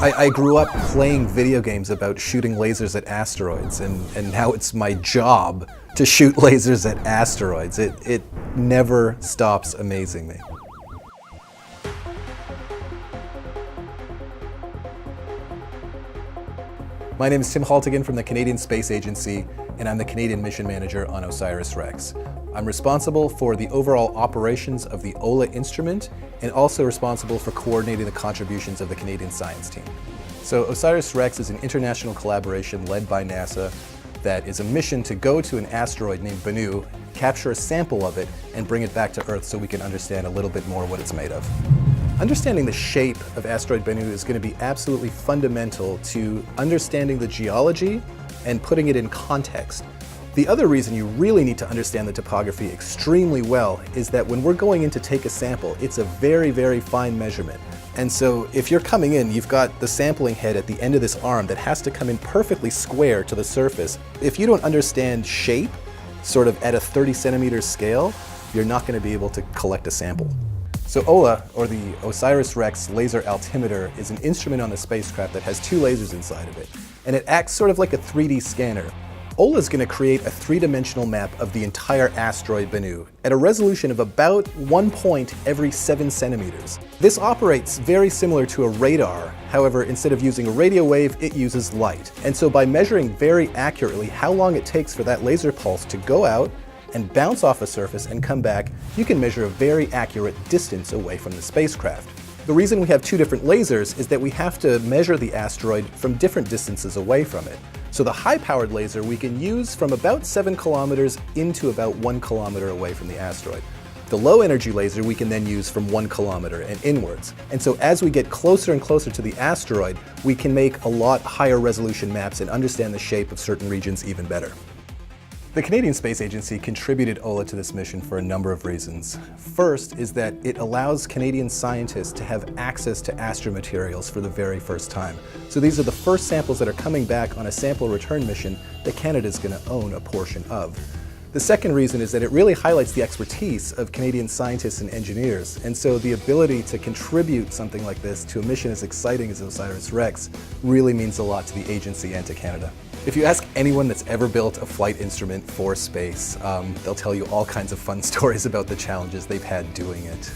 I grew up playing video games about shooting lasers at asteroids, and now it's my job to shoot lasers at asteroids. It never stops amazing me. My name is Tim Haltigan from the Canadian Space Agency, and I'm the Canadian Mission Manager on OSIRIS-REx. I'm responsible for the overall operations of the OLA instrument and also responsible for coordinating the contributions of the Canadian science team. So OSIRIS-REx is an international collaboration led by NASA that is a mission to go to an asteroid named Bennu, capture a sample of it, and bring it back to Earth so we can understand a little bit more what it's made of. Understanding the shape of asteroid Bennu is going to be absolutely fundamental to understanding the geology and putting it in context. The other reason you really need to understand the topography extremely well is that when we're going in to take a sample, it's a very, very fine measurement. And so if you're coming in, you've got the sampling head at the end of this arm that has to come in perfectly square to the surface. If you don't understand shape, sort of at a 30 centimeter scale, you're not going to be able to collect a sample. So OLA, or the OSIRIS-REx Laser Altimeter, is an instrument on the spacecraft that has two lasers inside of it, and it acts sort of like a 3D scanner. OLA is going to create a three-dimensional map of the entire asteroid Bennu at a resolution of about 1 point every 7 centimeters. This operates very similar to a radar. However, instead of using a radio wave, it uses light. And so by measuring very accurately how long it takes for that laser pulse to go out and bounce off a surface and come back, you can measure a very accurate distance away from the spacecraft. The reason we have two different lasers is that we have to measure the asteroid from different distances away from it. So the high-powered laser we can use from about 7 kilometers into about 1 kilometer away from the asteroid. The low-energy laser we can then use from 1 kilometer and inwards. And so as we get closer and closer to the asteroid, we can make a lot higher resolution maps and understand the shape of certain regions even better. The Canadian Space Agency contributed OLA to this mission for a number of reasons. First is that it allows Canadian scientists to have access to astromaterials for the very first time. So these are the first samples that are coming back on a sample return mission that Canada is going to own a portion of. The second reason is that it really highlights the expertise of Canadian scientists and engineers, and so the ability to contribute something like this to a mission as exciting as OSIRIS-REx really means a lot to the agency and to Canada. If you ask anyone that's ever built a flight instrument for space, they'll tell you all kinds of fun stories about the challenges they've had doing it.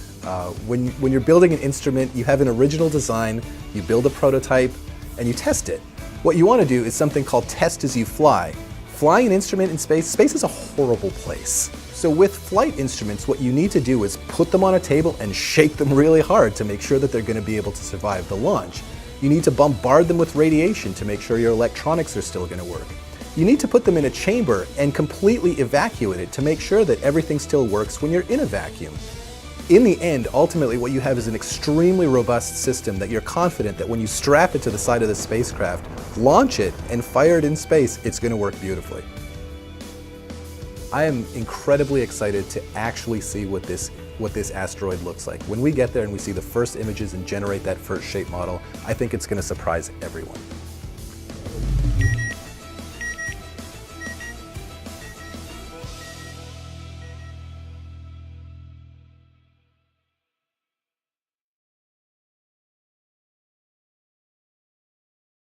When you're building an instrument, you have an original design, you build a prototype, and you test it. What you want to do is something called test as you fly. Flying an instrument in space is a horrible place. So with flight instruments, what you need to do is put them on a table and shake them really hard to make sure that they're going to be able to survive the launch. You need to bombard them with radiation to make sure your electronics are still going to work. You need to put them in a chamber and completely evacuate it to make sure that everything still works when you're in a vacuum. In the end, ultimately what you have is an extremely robust system that you're confident that when you strap it to the side of the spacecraft, launch it, and fire it in space, it's going to work beautifully. I am incredibly excited to actually see what this asteroid looks like. When we get there and we see the first images and generate that first shape model, I think it's going to surprise everyone.